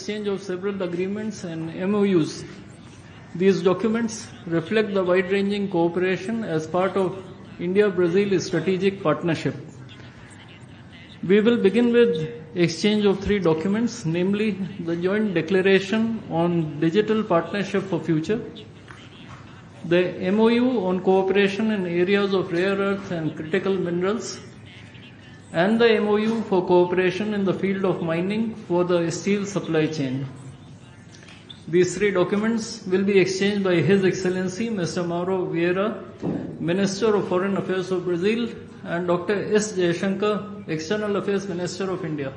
exchange of several agreements and MOUs. These documents reflect the wide-ranging cooperation as part of India-Brazil strategic partnership. We will begin with exchange of 3 documents, namely the Joint Declaration on Digital Partnership for Future, the MOU on cooperation in areas of rare earth and critical minerals, and the MOU for cooperation in the field of mining for the steel supply chain. These 3 documents will be exchanged by His Excellency Mr. Mauro Vieira, Minister of Foreign Affairs of Brazil, and Dr. S. Jaishankar, External Affairs Minister of India.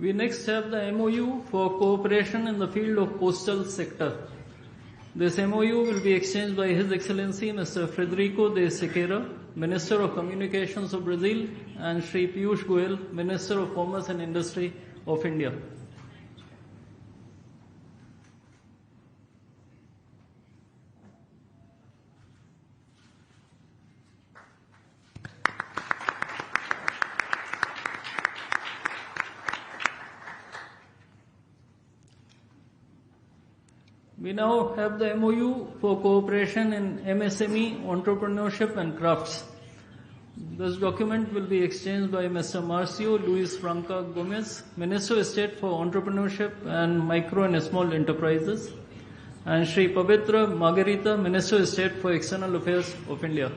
We next have the MOU for cooperation in the field of postal sector. This MOU will be exchanged by His Excellency Mr. Frederico de Siqueira, Minister of Communications of Brazil, and Shri Piyush Goyal, Minister of Commerce and Industry of India. We now have the MOU for cooperation in MSME, entrepreneurship and crafts. This document will be exchanged by Mr. Marcio Luis Franca Gomez, Minister of State for Entrepreneurship and Micro and Small Enterprises, and Shri Pavitra Margarita, Minister of State for External Affairs of India.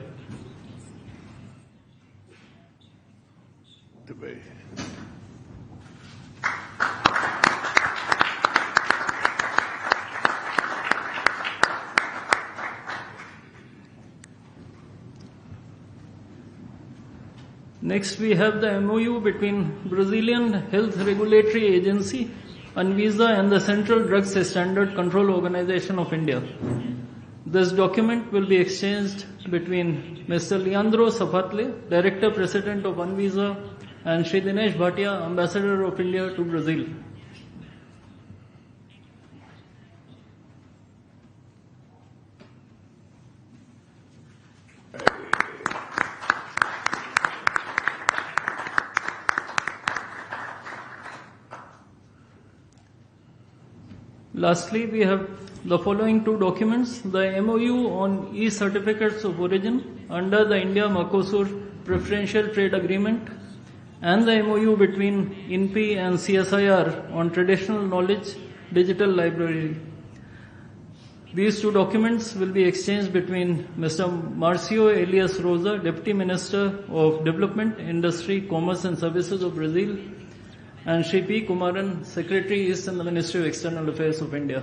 Next, we have the MOU between Brazilian Health Regulatory Agency, Anvisa, and the Central Drugs Standard Control Organization of India. This document will be exchanged between Mr. Leandro Safatle, Director President of Anvisa, and Shri Dinesh Bhatia, Ambassador of India to Brazil. Lastly, we have the following 2 documents: the MOU on e-certificates of origin under the India-Mercosur Preferential Trade Agreement, and the MOU between INPI and CSIR on Traditional Knowledge Digital Library. These 2 documents will be exchanged between Mr. Marcio Elias Rosa, Deputy Minister of Development, Industry, Commerce and Services of Brazil, and Shri P. Kumaran, Secretary East in the Ministry of External Affairs of India.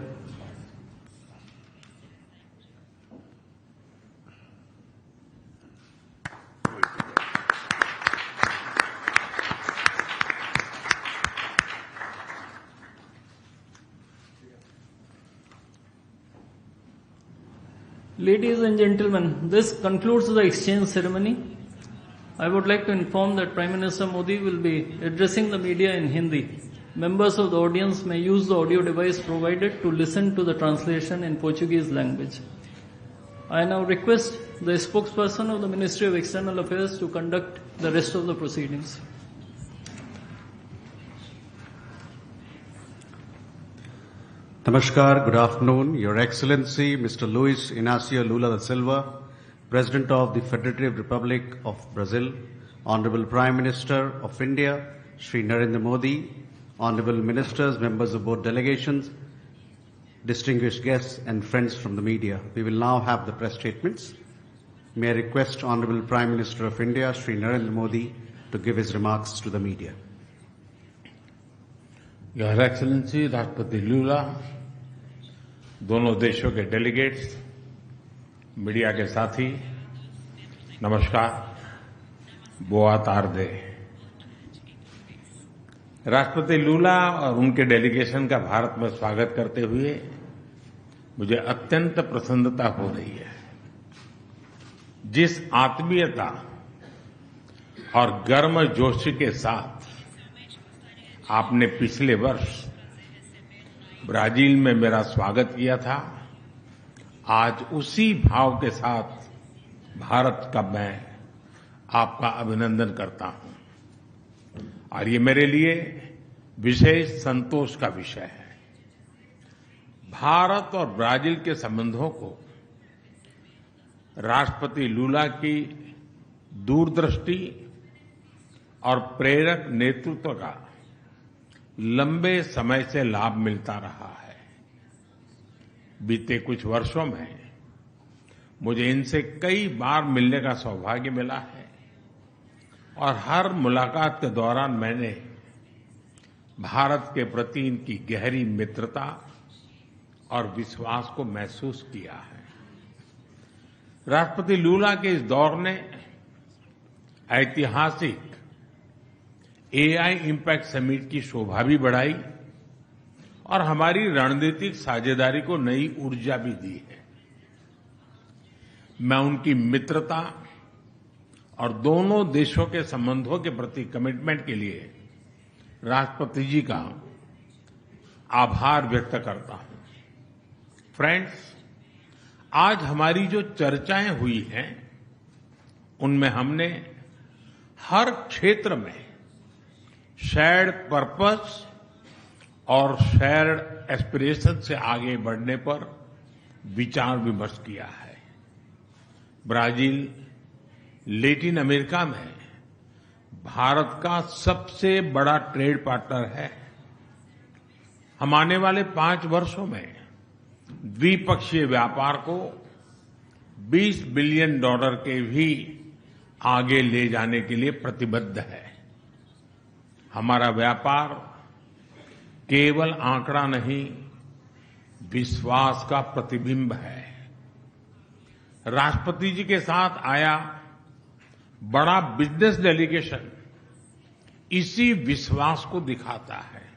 Ladies and gentlemen, this concludes the exchange ceremony. I would like to inform that Prime Minister Modi will be addressing the media in Hindi. Members of the audience may use the audio device provided to listen to the translation in Portuguese language. I now request the spokesperson of the Ministry of External Affairs to conduct the rest of the proceedings. Namaskar, good afternoon. Your Excellency, Mr. Luis Inácio Lula da Silva, President of the Federative Republic of Brazil, Honorable Prime Minister of India, Shri Narendra Modi, Honorable Ministers, members of both delegations, distinguished guests and friends from the media. We will now have the press statements. May I request Honorable Prime Minister of India, Shri Narendra Modi, to give his remarks to the media. Your Excellency, Rashtrapati Lula, दोनों देशों के delegates, media के साथी, नमस्कार, बोआ तार्दे। राष्ट्रपति लूला और उनके delegation का भारत में स्वागत करते हुए मुझे अत्यंत प्रसन्नता हो रही है। जिस आत्मीयता और गर्मजोशी के साथ आपने पिछले वर्ष ब्राजील में मेरा स्वागत किया था। आज उसी भाव के साथ भारत का मैं आपका अभिनंदन करता हूं और ये मेरे लिए विशेष संतोष का विषय है। भारत और ब्राजील के संबंधों को राष्ट्रपति लूला की दूरदृष्टि और प्रेरक नेतृत्व का लंबे समय से लाभ मिलता रहा है। बीते कुछ वर्षों में मुझे इनसे कई बार मिलने का सौभाग्य मिला है और हर मुलाकात के दौरान मैंने भारत के प्रति इनकी गहरी मित्रता और विश्वास को महसूस किया है। राष्ट्रपति लूला के इस दौर ने ऐतिहासिक एआई इम्पैक्ट समिट की शोभा भी बढ़ाई और हमारी रणनीतिक साझेदारी को नई ऊर्जा भी दी है। मैं उनकी मित्रता और दोनों देशों के संबंधों के प्रति कमिटमेंट के लिए राष्ट्रपति जी का आभार व्यक्त करता हूं। फ्रेंड्स, आज हमारी जो चर्चाएं हुई हैं, उनमें हमने हर क्षेत्र में शेयर्ड पर्पस और शेयर्ड एस्पिरेशन से आगे बढ़ने पर विचार विमर्श किया है। ब्राजील लैटिन अमेरिका में भारत का सबसे बड़ा ट्रेड पार्टनर है। हम आने वाले 5 वर्षों में द्विपक्षीय व्यापार को $20 बिलियन के भी आगे ले जाने के लिए प्रतिबद्ध है। हमारा व्यापार केवल आंकड़ा नहीं, विश्वास का प्रतिबिंब है। राष्ट्रपति जी के साथ आया बड़ा बिजनेस डेलीगेशन इसी विश्वास को दिखाता है।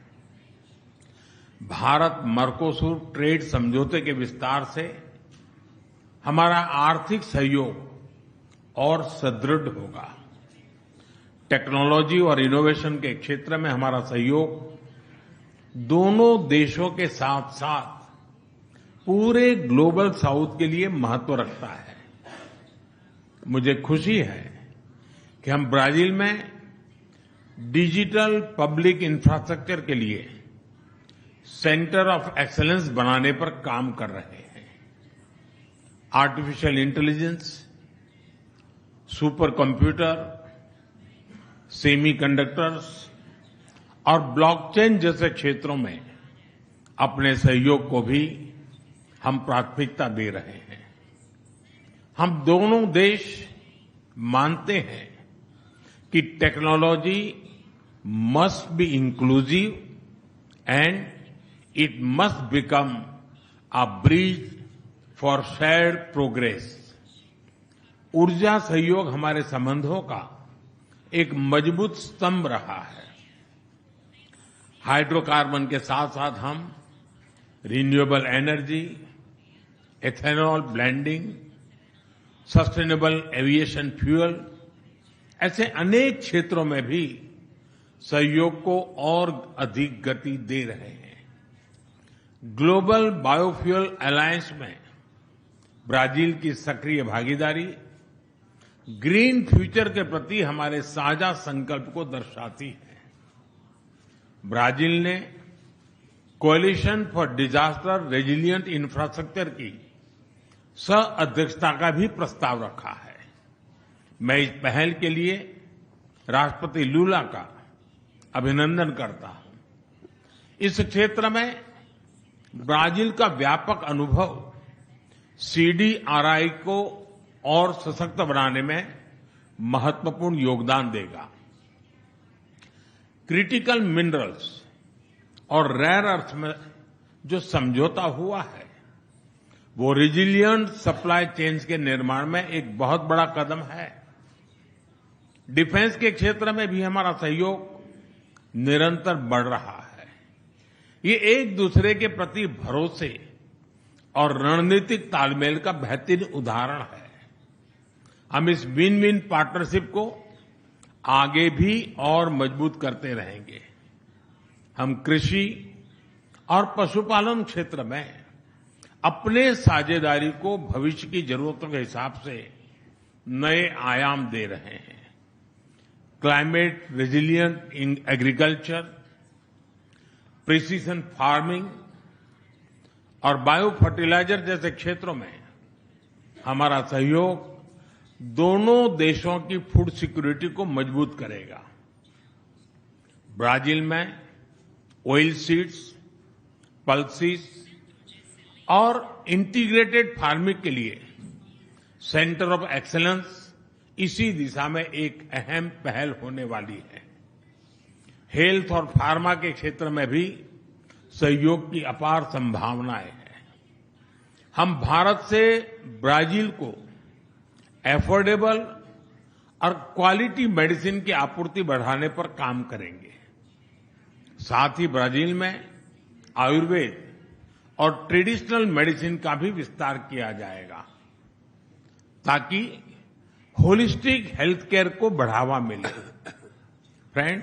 भारत मर्कोसुर ट्रेड समझौते के विस्तार से हमारा आर्थिक सहयोग और सुदृढ़ होगा। टेक्नोलॉजी और इनोवेशन के क्षेत्र में हमारा सहयोग दोनों देशों के साथ साथ पूरे ग्लोबल साउथ के लिए महत्व रखता है। मुझे खुशी है कि हम ब्राजील में डिजिटल पब्लिक इंफ्रास्ट्रक्चर के लिए सेंटर ऑफ एक्सीलेंस बनाने पर काम कर रहे हैं। Artificial intelligence, super computer, semiconductors और ब्लॉकचेन जैसे क्षेत्रों में अपने सहयोग को भी हम प्राथमिकता दे रहे हैं। हम दोनों देश मानते हैं कि technology must be inclusive and it must become a bridge for shared progress. ऊर्जा सहयोग हमारे संबंधों का एक मजबूत स्तंभ रहा है। हाइड्रोकार्बन के साथ साथ हम renewable energy, ethanol blending, sustainable aviation fuel ऐसे अनेक क्षेत्रों में भी सहयोग को और अधिक गति दे रहे हैं। ग्लोबल बायोफ्यूल अलायंस में ब्राजील की सक्रिय भागीदारी ग्रीन फ्यूचर के प्रति हमारे साझा संकल्प को दर्शाती है। ब्राजील ने coalition for disaster resilient infrastructure की सह-अध्यक्षता का भी प्रस्ताव रखा है। मैं इस पहल के लिए राष्ट्रपति लूला का अभिनंदन करता हूं। इस क्षेत्र में ब्राजील का व्यापक अनुभव सीडीआरआई को और सशक्त बनाने में महत्वपूर्ण योगदान देगा। क्रिटिकल मिनरल्स और रेयर अर्थ में जो समझौता हुआ है, वो रेजिलिएंट सप्लाई चेन्स के निर्माण में एक बहुत बड़ा कदम है। डिफेंस के क्षेत्र में भी हमारा सहयोग निरंतर बढ़ रहा है। ये एक दूसरे के प्रति भरोसे और रणनीतिक तालमेल का बेहतरीन उदाहरण है। हम इस विन विन पार्टनरशिप को आगे भी और मजबूत करते रहेंगे। हम कृषि और पशुपालन क्षेत्र में अपने साझेदारी को भविष्य की जरूरतों के हिसाब से नए आयाम दे रहे हैं। Climate resilient in agriculture, precision farming और बायो फर्टिलाइजर जैसे क्षेत्रों में हमारा सहयोग दोनों देशों की फूड सिक्योरिटी को मजबूत करेगा। ब्राजील में ऑयल सीड्स, पल्सेस और इंटीग्रेटेड फार्मिंग के लिए सेंटर ऑफ एक्सीलेंस इसी दिशा में एक अहम पहल होने वाली है। हेल्थ और फार्मा के क्षेत्र में भी सहयोग की अपार संभावनाएं हैं। हम भारत से ब्राजील को एफोर्डेबल और क्वालिटी मेडिसिन की आपूर्ति बढ़ाने पर काम करेंगे। साथ ही ब्राजील में आयुर्वेद और ट्रेडिशनल मेडिसिन का भी विस्तार किया जाएगा ताकि होलिस्टिक हेल्थ केयर को बढ़ावा मिले। फ्रेंड,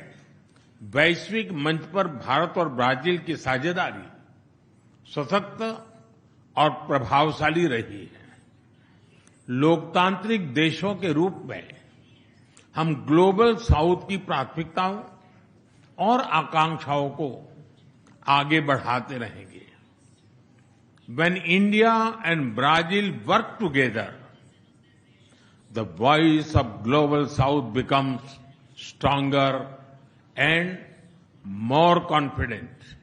वैश्विक मंच पर भारत और ब्राजील की साझेदारी सशक्त और प्रभावशाली रही है। लोकतांत्रिक देशों के रूप में हम ग्लोबल साउथ की प्राथमिकताओं और आकांक्षाओं को आगे बढ़ाते रहेंगे। When India and Brazil work together, the voice of global south becomes stronger and more confident.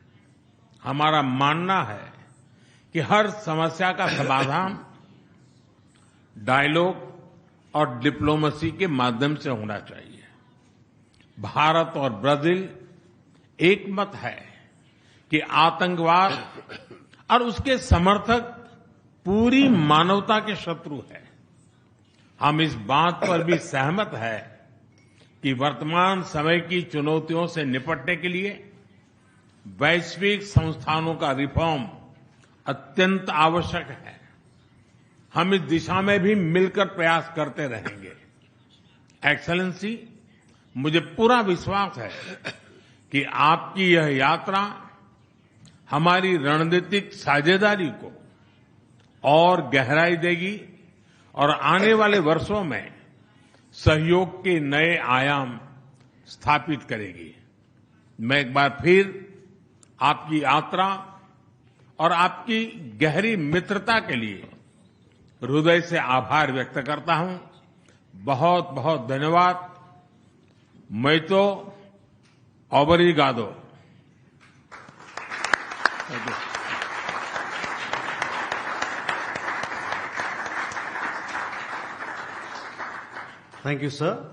हमारा मानना है कि हर समस्या का समाधान डायलॉग और डिप्लोमेसी के माध्यम से होना चाहिए। भारत और ब्राजील एक मत है कि आतंकवाद और उसके समर्थक पूरी मानवता के शत्रु हैं। हम इस बात पर भी सहमत हैं कि वर्तमान समय की चुनौतियों से निपटने के लिए वैश्विक संस्थानों का रिफॉर्म अत्यंत आवश्यक है। हम इस दिशा में भी मिलकर प्रयास करते रहेंगे। एक्सेलेंसी, मुझे पूरा विश्वास है कि आपकी यह यात्रा हमारी रणनीतिक साझेदारी को और गहराई देगी और आने वाले वर्षों में सहयोग के नए आयाम स्थापित करेगी। मैं एक बार फिर आपकी यात्रा और आपकी गहरी मित्रता के लिए हृदय से आभार व्यक्त करता हूं। बहुत बहुत धन्यवाद। muito obrigado. Thank you, sir.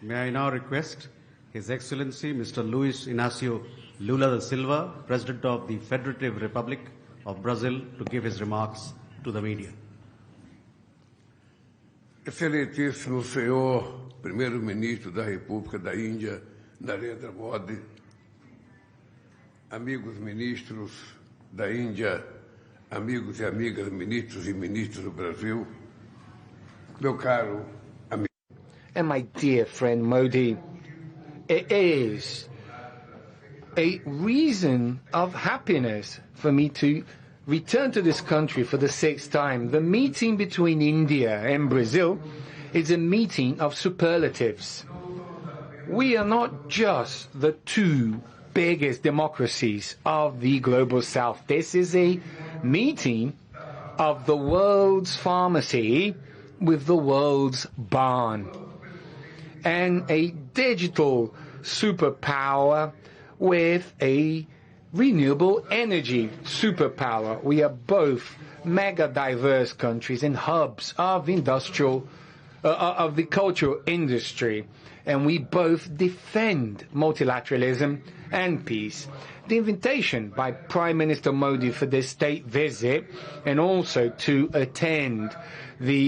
May I now request His Excellency Mr. Luis Inácio Lula da Silva, President of the Federative Republic of Brazil, to give his remarks to the media. Excelentíssimo senhor Primeiro-Ministro da República da Índia, Narendra Modi, amigos ministros da Índia, amigos e amigas ministros e ministras do Brasil, meu caro amigo. And my dear friend Modi, it is a reason of happiness for me to return to this country for the 6th time. The meeting between India and Brazil is a meeting of superlatives. We are not just the two biggest democracies of the global south. This is a meeting of the world's pharmacy with the world's barn, and a digital superpower with a renewable energy superpower. We are both mega diverse countries and hubs of of the cultural industry, and we both defend multilateralism and peace. The invitation by Prime Minister Modi for this state visit and also to attend the